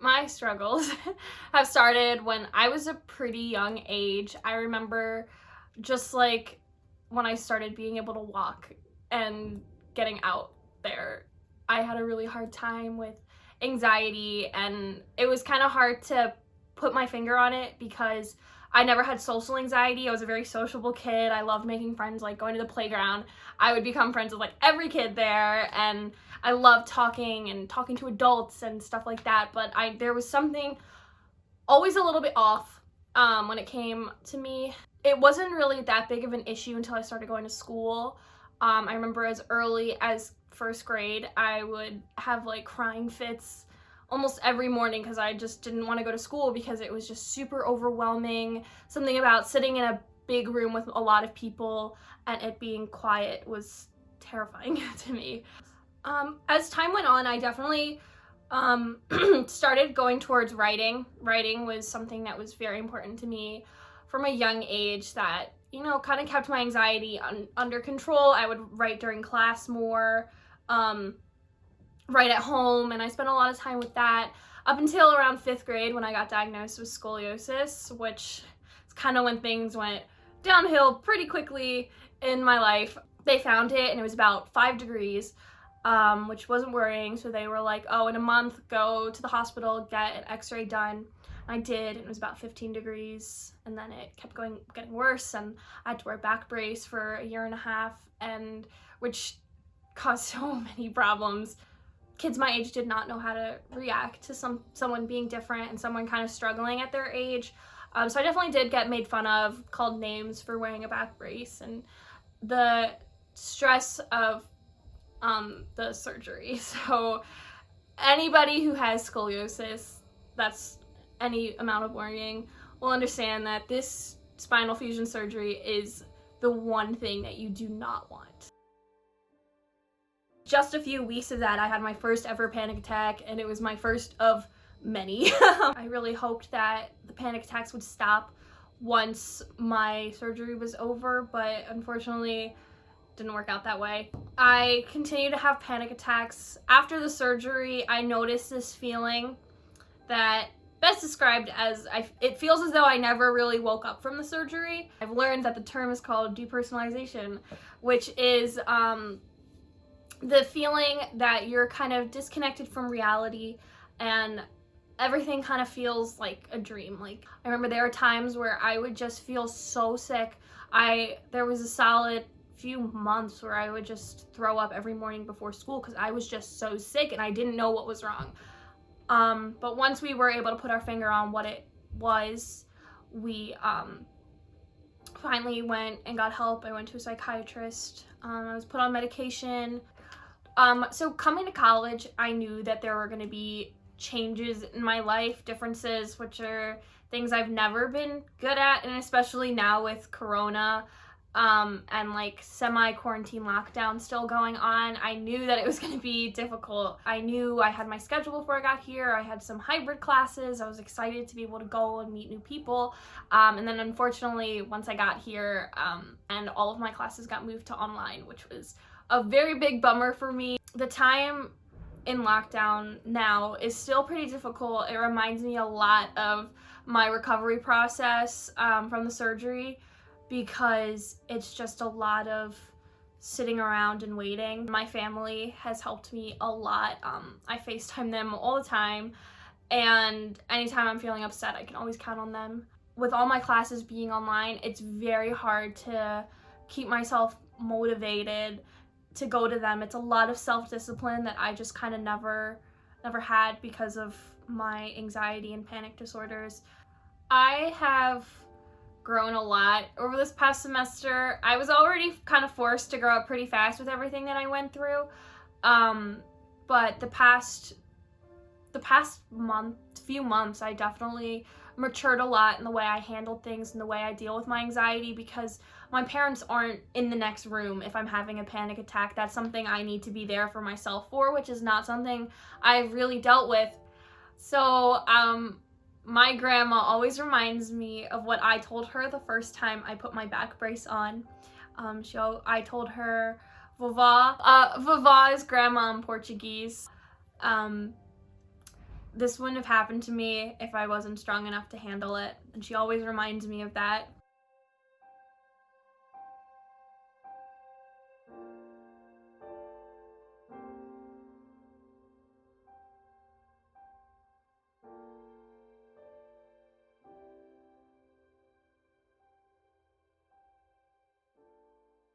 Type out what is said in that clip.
My struggles have started when I was a pretty young age. I remember just like when I started being able to walk and getting out there, I had a really hard time with anxiety, and it was kind of hard to put my finger on it because I never had social anxiety. I was a very sociable kid. I loved making friends, like going to the playground. I would become friends with like every kid there, and I loved talking to adults and stuff like that. But there was something always a little bit off when it came to me. It wasn't really that big of an issue until I started going to school. I remember as early as first grade, I would have like crying fits almost every morning because I just didn't want to go to school because it was just super overwhelming. Something about sitting in a big room with a lot of people and it being quiet was terrifying to me. As time went on, I definitely started going towards writing. Writing was something that was very important to me from a young age that, kind of kept my anxiety under control. I would write during class more, write at home, and I spent a lot of time with that up until around 5th grade when I got diagnosed with scoliosis, which is kind of when things went downhill pretty quickly in my life. They found it and it was about 5 degrees. Which wasn't worrying, so they were like, oh, in a month, go to the hospital, get an x-ray done. I did, and it was about 15 degrees, and then it kept getting worse, and I had to wear a back brace for a year and a half, and which caused so many problems. Kids my age did not know how to react to someone being different and someone kind of struggling at their age. So I definitely did get made fun of, called names for wearing a back brace, and the stress of the surgery. So anybody who has scoliosis, that's any amount of worrying, will understand that this spinal fusion surgery is the one thing that you do not want. Just a few weeks of that, I had my first ever panic attack, and it was my first of many. I really hoped that the panic attacks would stop once my surgery was over, but unfortunately, didn't work out that way. I continue to have panic attacks. After the surgery, I noticed this feeling that best described as it feels as though I never really woke up from the surgery. I've learned that the term is called depersonalization, which is the feeling that you're kind of disconnected from reality and everything kind of feels like a dream. Like, I remember there were times where I would just feel so sick. There was a solid few months where I would just throw up every morning before school because I was just so sick and I didn't know what was wrong. But once we were able to put our finger on what it was, we finally went and got help. I went to a psychiatrist. I was put on medication. So coming to college, I knew that there were going to be changes in my life, differences, which are things I've never been good at, and especially now with Corona, and like semi-quarantine lockdown still going on, I knew that it was going to be difficult. I knew I had my schedule before I got here. I had some hybrid classes. I was excited to be able to go and meet new people. And then unfortunately, once I got here, and all of my classes got moved to online, which was a very big bummer for me. The time in lockdown now is still pretty difficult. It reminds me a lot of my recovery process from the surgery, because it's just a lot of sitting around and waiting. My family has helped me a lot. I FaceTime them all the time, and anytime I'm feeling upset, I can always count on them. With all my classes being online, it's very hard to keep myself motivated to go to them. It's a lot of self-discipline that I just kind of never had because of my anxiety and panic disorders. I have grown a lot over this past semester. I was already kind of forced to grow up pretty fast with everything that I went through, but the past few months, I definitely matured a lot in the way I handled things and the way I deal with my anxiety, because my parents aren't in the next room if I'm having a panic attack. That's something I need to be there for myself for, which is not something I've really dealt with. So my grandma always reminds me of what I told her the first time I put my back brace on. I told her vovó. Vovó is grandma in Portuguese. this wouldn't have happened to me if I wasn't strong enough to handle it. And she always reminds me of that.